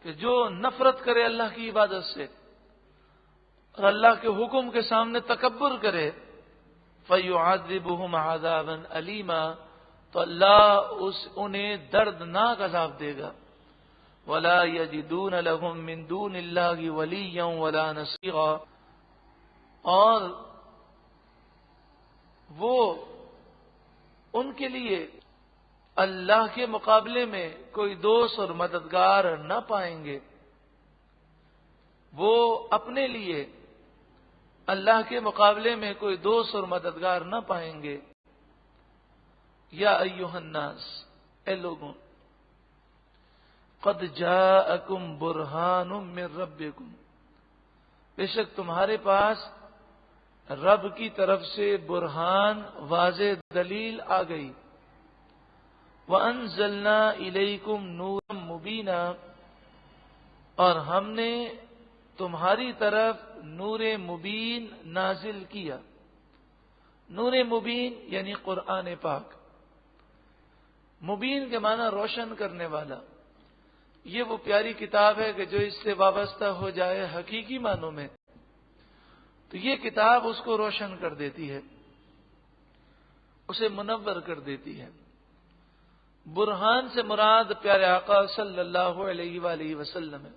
کہ جو نفرت کرے اللہ کی عبادت سے اور اللہ کے حکم کے سامنے تکبر کرے فَيُعَذِّبُهُمْ عَذَابًا أَلِيمًا، تو اللہ انہیں دردناک عذاب دے گا۔ وَلَا يَجِدُونَ لَهُم مِّن دُونِ اللَّهِ وَلِيًّا وَلَا نَصِيرًا، اور وہ ان کے لیے اللہ کے مقابلے میں کوئی دوست اور مددگار نہ پائیں گے۔ وہ اپنے لیے اللہ کے مقابلے میں کوئی دوست اور مددگار نہ پائیں گے۔ یا ایھا الناس، اے لوگوں، قد جاءکم برہان من ربکم، بے شک تمہارے پاس رب کی طرف سے برہان، واضح دلیل آ گئی۔ وَأَنزَلْنَا إِلَيْكُمْ نُورًا مُبِينًا، اور ہم نے تمہاری طرف نور مبین نازل کیا۔ نور مبین یعنی قرآن پاک۔ مبین کے معنی روشن کرنے والا۔ یہ وہ پیاری کتاب ہے کہ جو اس سے وابستہ ہو جائے حقیقی معنوں میں تو یہ کتاب اس کو روشن کر دیتی ہے، اسے منور کر دیتی ہے۔ برہان سے مراد پیارے آقا صلی اللہ علیہ وآلہ وسلم ہے۔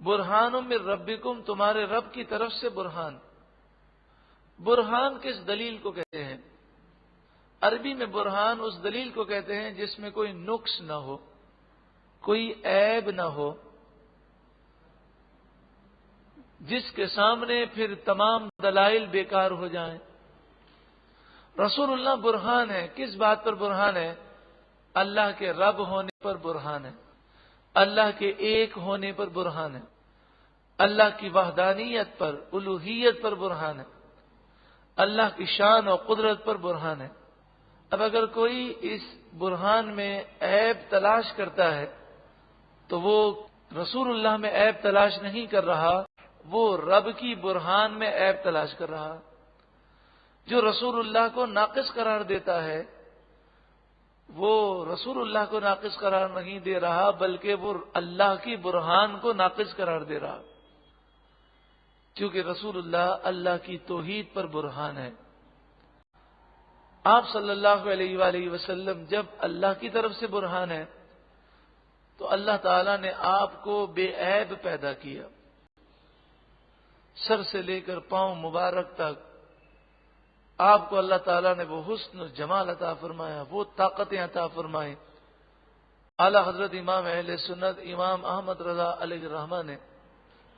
برہان من ربکم، تمہارے رب کی طرف سے برہان۔ برہان کس دلیل کو کہتے ہیں؟ عربی میں برہان اس دلیل کو کہتے ہیں جس میں کوئی نقص نہ ہو، کوئی عیب نہ ہو، جس کے سامنے پھر تمام دلائل بیکار ہو جائیں۔ رسول اللہ برہان ہے۔ کس بات پر برہان ہے؟ اللہ کے رب ہونے پر برہان ہے، اللہ کے ایک ہونے پر برہان ہے، اللہ کی وحدانیت پر، الوہیت پر برہان ہے، اللہ کی شان اور قدرت پر برہان ہے۔ اب اگر کوئی اس برہان میں عیب تلاش کرتا ہے تو وہ رسول اللہ میں عیب تلاش نہیں کر رہا، وہ رب کی برہان میں عیب تلاش کر رہا۔ جو رسول اللہ کو ناقص قرار دیتا ہے وہ رسول اللہ کو ناقص قرار نہیں دے رہا، بلکہ وہ اللہ کی برہان کو ناقص قرار دے رہا، کیونکہ رسول اللہ اللہ کی توحید پر برہان ہے۔ آپ صلی اللہ علیہ وآلہ وسلم جب اللہ کی طرف سے برہان ہے تو اللہ تعالیٰ نے آپ کو بے عیب پیدا کیا، سر سے لے کر پاؤں مبارک تک آپ کو اللہ تعالیٰ نے وہ حسن و جمال عطا فرمایا، وہ طاقتیں عطا فرمائیں۔ اعلی حضرت امام اہل سنت امام احمد رضا علیہ الرحمہ نے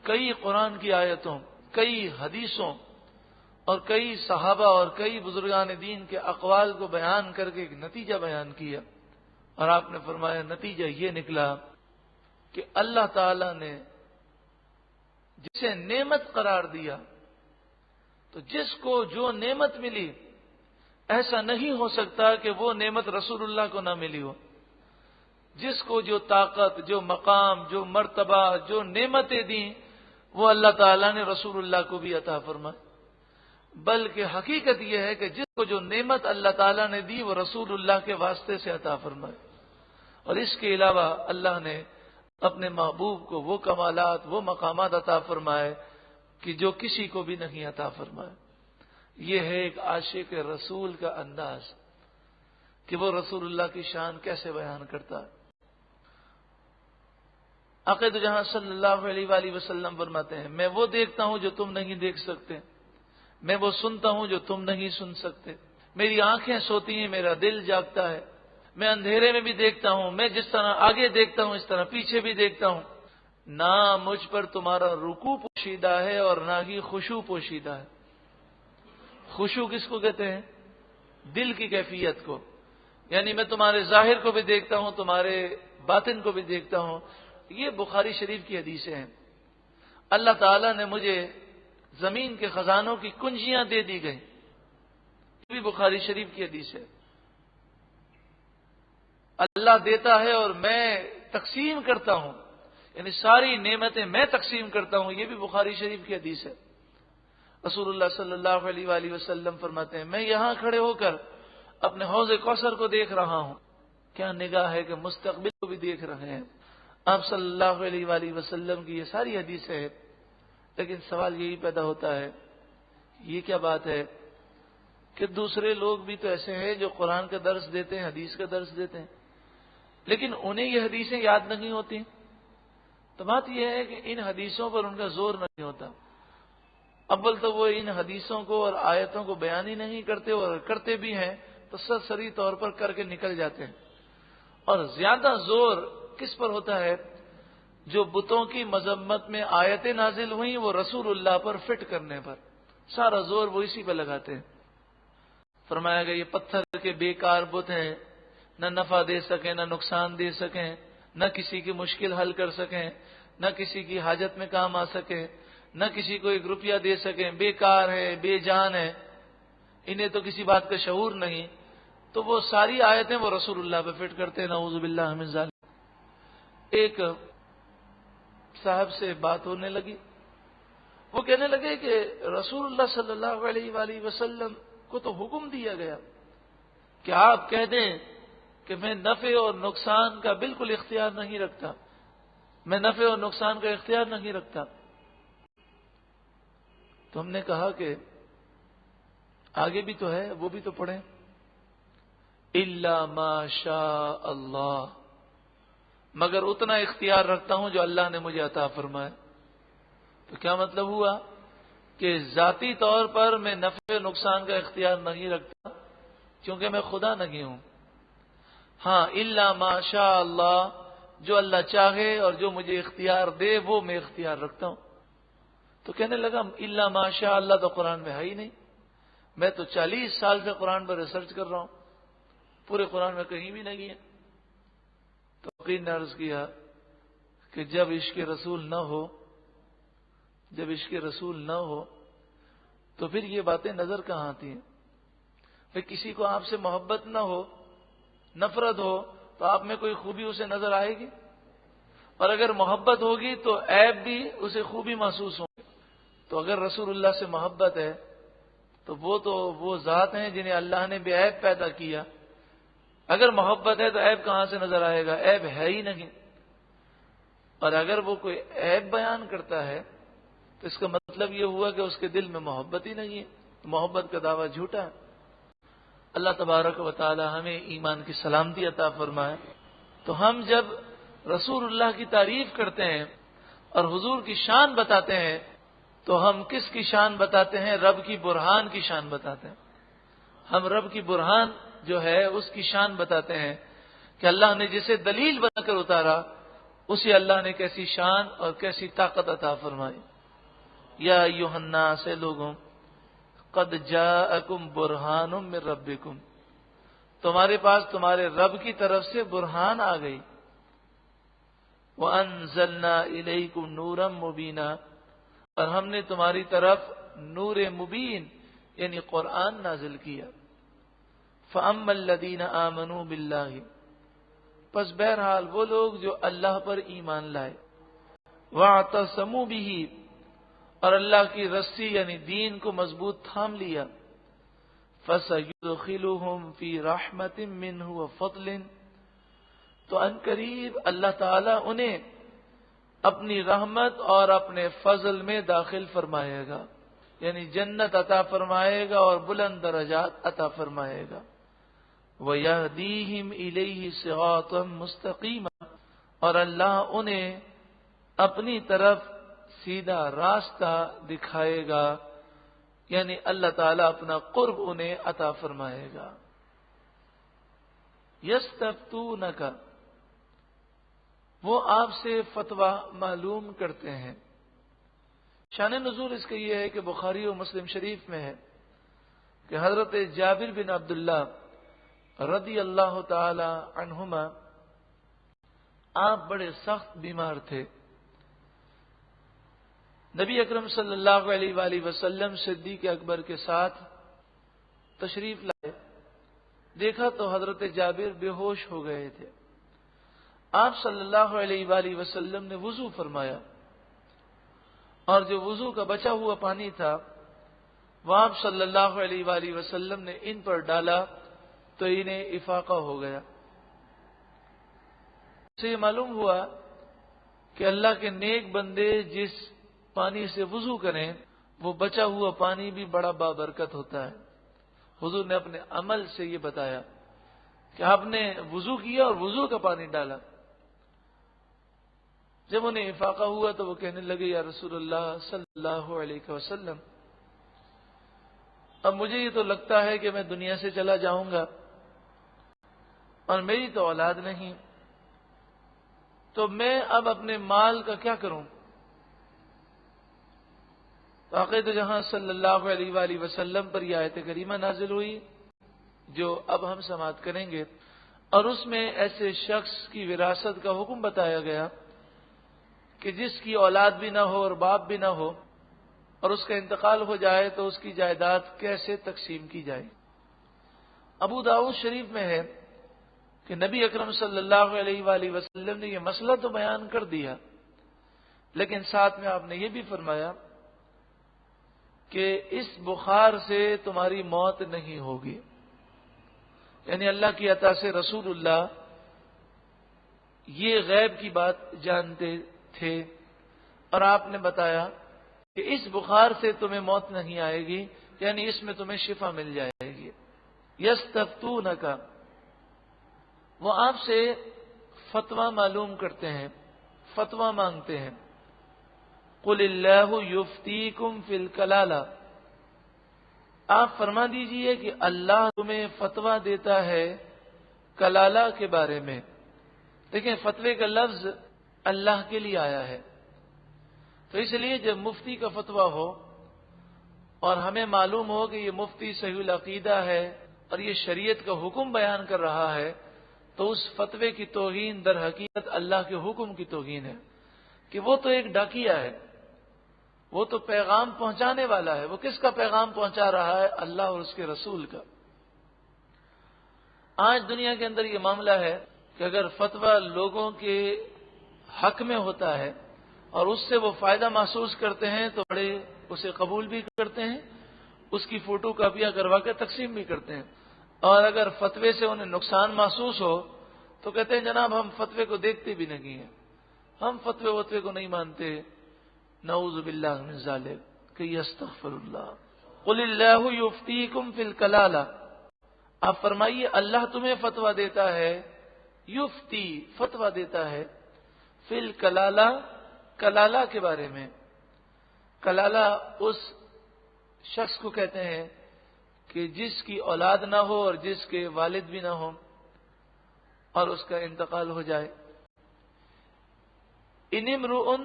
کئی قرآن کی آیتوں، کئی حدیثوں اور کئی صحابہ اور کئی بزرگان دین کے اقوال کو بیان کر کے ایک نتیجہ بیان کیا، اور آپ نے فرمایا نتیجہ یہ نکلا کہ اللہ تعالی نے جسے نعمت قرار دیا، تو جس کو جو نعمت ملی ایسا نہیں ہو سکتا کہ وہ نعمت رسول اللہ کو نہ ملی ہو۔ جس کو جو طاقت، جو مقام، جو مرتبہ، جو نعمتیں دیں وہ اللہ تعالیٰ نے رسول اللہ کو بھی عطا فرمائے، بلکہ حقیقت یہ ہے کہ جس کو جو نعمت اللہ تعالیٰ نے دی وہ رسول اللہ کے واسطے سے عطا فرمائے، اور اس کے علاوہ اللہ نے اپنے محبوب کو وہ کمالات، وہ مقامات عطا فرمائے کہ جو کسی کو بھی نہیں عطا فرمائے۔ یہ ہے ایک عاشق رسول کا انداز کہ وہ رسول اللہ کی شان کیسے بیان کرتا ہے۔ عقید جہاں صلی اللہ علیہ وآلہ وسلم فرماتے ہیں میں وہ دیکھتا ہوں جو تم نہیں دیکھ سکتے، میں وہ سنتا ہوں جو تم نہیں سن سکتے، میری آنکھیں سوتی ہیں، میرا دل جاگتا ہے، میں اندھیرے میں بھی دیکھتا ہوں، میں جس طرح آگے دیکھتا ہوں اس طرح پیچھے بھی دیکھتا ہوں، نہ مجھ پر تمہارا رکوع پوشیدہ ہے اور نہ ہی خشوع پوشیدہ ہے۔ خشوع کس کو کہتے ہیں؟ دل کی کیفیت کو، یعنی میں تمہارے ظاہر کو بھی دیکھتا ہوں، تمہارے باطن کو بھی دیکھتا ہوں۔ یہ بخاری شریف کی حدیثیں ہیں۔ اللہ تعالیٰ نے مجھے زمین کے خزانوں کی کنجیاں دے دی گئیں، یہ بھی بخاری شریف کی حدیث ہے۔ اللہ دیتا ہے اور میں تقسیم کرتا ہوں، یعنی ساری نعمتیں میں تقسیم کرتا ہوں، یہ بھی بخاری شریف کی حدیث ہے۔ رسول اللہ صلی اللہ علیہ وآلہ وسلم فرماتے ہیں میں یہاں کھڑے ہو کر اپنے حوض کوثر کو دیکھ رہا ہوں، کیا نگاہ ہے کہ مستقبل کو بھی دیکھ رہے ہیں۔ آپ صلی اللہ علیہ وآلہ وسلم کی یہ ساری حدیثیں ہیں، لیکن سوال یہی پیدا ہوتا ہے یہ کیا بات ہے کہ دوسرے لوگ بھی تو ایسے ہیں جو قرآن کا درس دیتے ہیں، حدیث کا درس دیتے ہیں، لیکن انہیں یہ حدیثیں یاد نہیں ہوتی۔ تو بات یہ ہے کہ ان حدیثوں پر ان کا زور نہیں ہوتا۔ اول تو وہ ان حدیثوں کو اور آیتوں کو بیان ہی نہیں کرتے، اور کرتے بھی ہیں تو سرسری طور پر کر کے نکل جاتے ہیں۔ اور زیادہ زور کس پر ہوتا ہے؟ جو بتوں کی مذمت میں آیتیں نازل ہوئیں وہ رسول اللہ پر فٹ کرنے پر، سارا زور وہ اسی پہ لگاتے ہیں۔ فرمایا گیا یہ پتھر کے بیکار بت ہیں، نہ نفع دے سکیں نہ نقصان دے سکیں، نہ کسی کی مشکل حل کر سکیں، نہ کسی کی حاجت میں کام آ سکیں، نہ کسی کو ایک روپیہ دے سکیں، بیکار ہے، بے جان ہے، انہیں تو کسی بات کا شعور نہیں، تو وہ ساری آیتیں وہ رسول اللہ پہ فٹ کرتے ہیں۔ نعوذ باللہ من ذالک۔ ایک صاحب سے بات ہونے لگی، وہ کہنے لگے کہ رسول اللہ صلی اللہ علیہ وآلہ وسلم کو تو حکم دیا گیا کہ آپ کہہ دیں کہ میں نفع اور نقصان کا بالکل اختیار نہیں رکھتا، میں نفع اور نقصان کا اختیار نہیں رکھتا۔ تو ہم نے کہا کہ آگے بھی تو ہے، وہ بھی تو پڑھیں، الا ما شاء اللہ، مگر اتنا اختیار رکھتا ہوں جو اللہ نے مجھے عطا فرمائے۔ تو کیا مطلب ہوا کہ ذاتی طور پر میں نفع و نقصان کا اختیار نہیں رکھتا کیونکہ میں خدا نہیں ہوں۔ ہاں الا ما شاء اللہ، جو اللہ چاہے اور جو مجھے اختیار دے وہ میں اختیار رکھتا ہوں۔ تو کہنے لگا الا ما شاء اللہ تو قرآن میں ہے ہی نہیں، میں تو 40 سال سے قرآن پر ریسرچ کر رہا ہوں، پورے قرآن میں کہیں بھی نہیں ہے۔ تو فقیر نے عرض کیا کہ جب عشق رسول نہ ہو، جب عشق رسول نہ ہو تو پھر یہ باتیں نظر کہاں آتی ہیں؟ پھر کسی کو آپ سے محبت نہ ہو، نفرت ہو، تو آپ میں کوئی خوبی اسے نظر آئے گی؟ اور اگر محبت ہوگی تو عیب بھی اسے خوبی محسوس ہوں. تو اگر رسول اللہ سے محبت ہے تو وہ ذات ہیں جنہیں اللہ نے بے عیب پیدا کیا. اگر محبت ہے تو عیب کہاں سے نظر آئے گا؟ عیب ہے ہی نہیں. اور اگر وہ کوئی عیب بیان کرتا ہے تو اس کا مطلب یہ ہوا کہ اس کے دل میں محبت ہی نہیں ہے. محبت کا دعویٰ جھوٹا ہے. اللہ تبارک و تعالی ہمیں ایمان کی سلامتی عطا فرمائے. تو ہم جب رسول اللہ کی تعریف کرتے ہیں اور حضور کی شان بتاتے ہیں تو ہم کس کی شان بتاتے ہیں؟ رب کی برہان کی شان بتاتے ہیں. ہم رب کی برہان جو ہے اس کی شان بتاتے ہیں کہ اللہ نے جسے دلیل بنا کر اتارا اسے اللہ نے کیسی شان اور کیسی طاقت عطا فرمائی. یا ایھا الناس سے لوگوں قد جاءکم برہان من ربکم، تمہارے پاس تمہارے رب کی طرف سے برہان آ گئی. وَأَنزَلْنَا إِلَيْكُمْ نُورًا مُبِينًا، اور ہم نے تمہاری طرف نور مبین یعنی قرآن نازل کیا. فَأَمَّا الَّذِينَ آمَنُوا بِاللَّهِ، پس بہرحال وہ لوگ جو اللہ پر ایمان لائے، وَاعْتَصَمُوا بِهِ، اور اللہ کی رسی یعنی دین کو مضبوط تھام لیا، فَسَيُدْخِلُهُمْ فِي رَحْمَةٍ مِّنْهُ وَفَضْلٍ، تو ان قریب اللہ تعالیٰ انہیں اپنی رحمت اور اپنے فضل میں داخل فرمائے گا، یعنی جنت عطا فرمائے گا اور بلند درجات عطا فرمائے گا. وَيَهْدِيهِمْ إِلَيْهِ صِرَاطًا مُسْتَقِيمًا، اور اللہ انہیں اپنی طرف سیدھا راستہ دکھائے گا، یعنی اللہ تعالیٰ اپنا قرب انہیں عطا فرمائے گا. یستفتونک، وہ آپ سے فتویٰ معلوم کرتے ہیں. شان نزول اس کا یہ ہے کہ بخاری و مسلم شریف میں ہے کہ حضرت جابر بن عبداللہ رضی اللہ تعالی عنہما آپ بڑے سخت بیمار تھے. نبی اکرم صلی اللہ علیہ وآلہ وسلم صدیق اکبر کے ساتھ تشریف لائے. دیکھا تو حضرت جابر بے ہوش ہو گئے تھے. آپ صلی اللہ علیہ وآلہ وسلم نے وضو فرمایا اور جو وضو کا بچا ہوا پانی تھا وہ آپ صلی اللہ علیہ وآلہ وسلم نے ان پر ڈالا تو انہیں افاقہ ہو گیا. سے یہ معلوم ہوا کہ اللہ کے نیک بندے جس پانی سے وضو کریں وہ بچا ہوا پانی بھی بڑا بابرکت ہوتا ہے. حضور نے اپنے عمل سے یہ بتایا کہ آپ نے وضو کیا اور وضو کا پانی ڈالا. جب انہیں افاقہ ہوا تو وہ کہنے لگے یا رسول اللہ صلی اللہ علیہ وسلم، اب مجھے یہ تو لگتا ہے کہ میں دنیا سے چلا جاؤں گا اور میری تو اولاد نہیں، تو میں اب اپنے مال کا کیا کروں؟ عقید جہاں صلی اللہ علیہ وآلہ وسلم پر یہ آیت کریمہ نازل ہوئی جو اب ہم سماعت کریں گے، اور اس میں ایسے شخص کی وراثت کا حکم بتایا گیا کہ جس کی اولاد بھی نہ ہو اور باپ بھی نہ ہو اور اس کا انتقال ہو جائے تو اس کی جائیداد کیسے تقسیم کی جائے. ابو داؤد شریف میں ہے کہ نبی اکرم صلی اللہ علیہ وآلہ وسلم نے یہ مسئلہ تو بیان کر دیا، لیکن ساتھ میں آپ نے یہ بھی فرمایا کہ اس بخار سے تمہاری موت نہیں ہوگی. یعنی اللہ کی عطا سے رسول اللہ یہ غیب کی بات جانتے تھے اور آپ نے بتایا کہ اس بخار سے تمہیں موت نہیں آئے گی، یعنی اس میں تمہیں شفا مل جائے گی. یستفتونک، وہ آپ سے فتویٰ معلوم کرتے ہیں، فتویٰ مانگتے ہیں. قل اللہ یفتیکم فی الکلالہ، آپ فرما دیجئے کہ اللہ تمہیں فتویٰ دیتا ہے کلالہ کے بارے میں. دیکھیں فتوے کا لفظ اللہ کے لیے آیا ہے، تو اس لیے جب مفتی کا فتویٰ ہو اور ہمیں معلوم ہو کہ یہ مفتی صحیح العقیدہ ہے اور یہ شریعت کا حکم بیان کر رہا ہے تو اس فتوے کی توہین در حقیقت اللہ کے حکم کی توہین ہے کہ وہ تو ایک ڈاکیا ہے، وہ تو پیغام پہنچانے والا ہے. وہ کس کا پیغام پہنچا رہا ہے؟ اللہ اور اس کے رسول کا. آج دنیا کے اندر یہ معاملہ ہے کہ اگر فتویٰ لوگوں کے حق میں ہوتا ہے اور اس سے وہ فائدہ محسوس کرتے ہیں تو بڑے اسے قبول بھی کرتے ہیں، اس کی فوٹو کاپیاں کروا کے تقسیم بھی کرتے ہیں، اور اگر فتوے سے انہیں نقصان محسوس ہو تو کہتے ہیں جناب ہم فتوے کو دیکھتے بھی نہیں ہیں، ہم فتوے کو نہیں مانتے، نعوذ باللہ من ذالک، کہ یستغفر اللہ۔ قل اللہ یفتیکم فی الکلالہ، آپ فرمائیے اللہ تمہیں فتویٰ دیتا ہے، یفتی فتویٰ دیتا ہے، فی الکلالہ کلالہ کے بارے میں۔ کلالہ اس شخص کو کہتے ہیں کہ جس کی اولاد نہ ہو اور جس کے والد بھی نہ ہو اور اس کا انتقال ہو جائے۔ ان امرؤ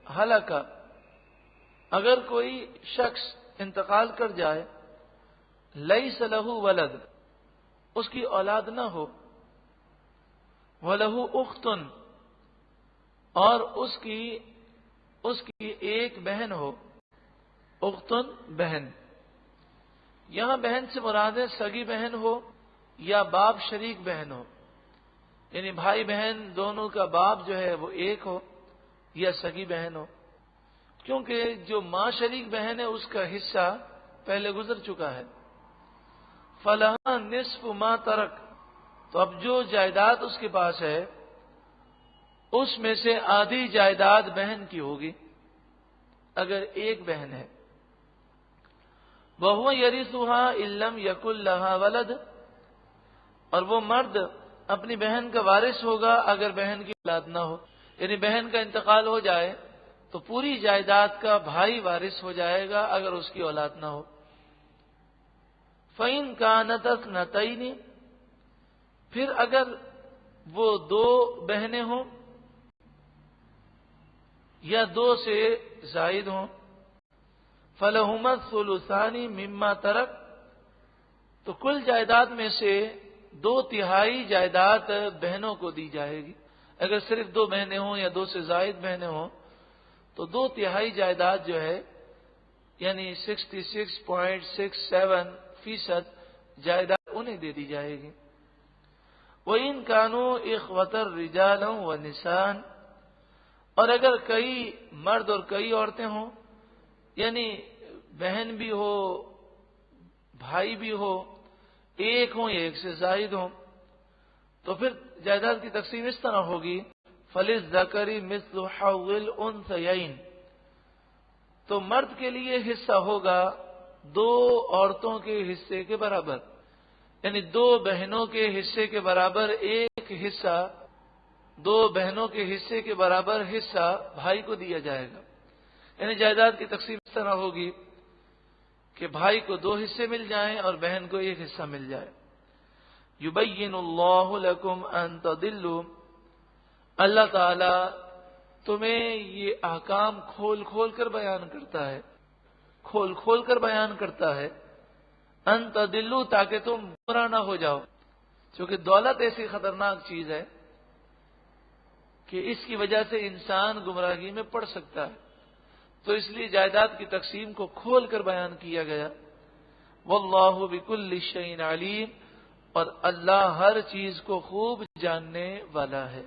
ہلک، اگر کوئی شخص انتقال کر جائے، لیس لہ ولد، اس کی اولاد نہ ہو، وَلَهُ أُخْتٌ، اور اس کی ایک بہن ہو، اختن بہن، یہاں بہن سے مراد ہے سگی بہن ہو یا باپ شریک بہن ہو، یعنی بھائی بہن دونوں کا باپ جو ہے وہ ایک ہو یا سگی بہن ہو، کیونکہ جو ماں شریک بہن ہے اس کا حصہ پہلے گزر چکا ہے۔ فَلَهَا نِصْفُ مَا تَرَكَ، تو اب جو جائیداد اس کے پاس ہے اس میں سے آدھی جائیداد بہن کی ہوگی اگر ایک بہن ہے۔ وَهُوَ يَرِثُهَا إِن لَّمْ يَكُن لَّهَا وَلَدٌ، اور وہ مرد اپنی بہن کا وارث ہوگا اگر بہن کی اولاد نہ ہو، یعنی بہن کا انتقال ہو جائے تو پوری جائیداد کا بھائی وارث ہو جائے گا اگر اس کی اولاد نہ ہو۔ فَإِن كَانَتْ اثْنَتَيْنِ، پھر اگر وہ دو بہنیں ہوں یا دو سے زائد ہوں، فَلَهُمَا الثُّلُثَانِ مِمَّا تَرَكَ، تو کل جائیداد میں سے 2/3 جائیداد بہنوں کو دی جائے گی۔ اگر صرف دو بہنیں ہوں یا دو سے زائد بہنیں ہوں تو 2/3 جائیداد جو ہے یعنی 66.67% جائیداد انہیں دے دی جائے گی۔ وَإِن كَانُوا إِخْوَةً رِجَالًا وَنِسَاءً، اور اگر کئی مرد اور کئی عورتیں ہوں، یعنی بہن بھی ہو بھائی بھی ہو، ایک ہوں یا ایک سے زائد ہوں، تو پھر جائیداد کی تقسیم اس طرح ہوگی، فَلِلذَّكَرِ مِثْلُ حَظِّ الْأُنثَيَيْنِ، تو مرد کے لیے حصہ ہوگا دو عورتوں کے حصے کے برابر، یعنی دو بہنوں کے حصے کے برابر ایک حصہ، دو بہنوں کے حصے کے برابر حصہ بھائی کو دیا جائے گا۔ یعنی جائیداد کی تقسیم اس طرح ہوگی کہ بھائی کو 2 حصے مل جائیں اور بہن کو 1 حصہ مل جائے۔ یبین اللہ لکم ان تضلوا، اللہ تعالی تمہیں یہ احکام کھول کھول کر بیان کرتا ہے، کھول کھول کر بیان کرتا ہے، ان تضلوا، تاکہ تم گمراہ نہ ہو جاؤ، کیونکہ دولت ایسی خطرناک چیز ہے کہ اس کی وجہ سے انسان گمراہی میں پڑ سکتا ہے، تو اس لیے جائیداد کی تقسیم کو کھول کر بیان کیا گیا۔ واللہ بکل شیء علیم، اور اللہ ہر چیز کو خوب جاننے والا ہے۔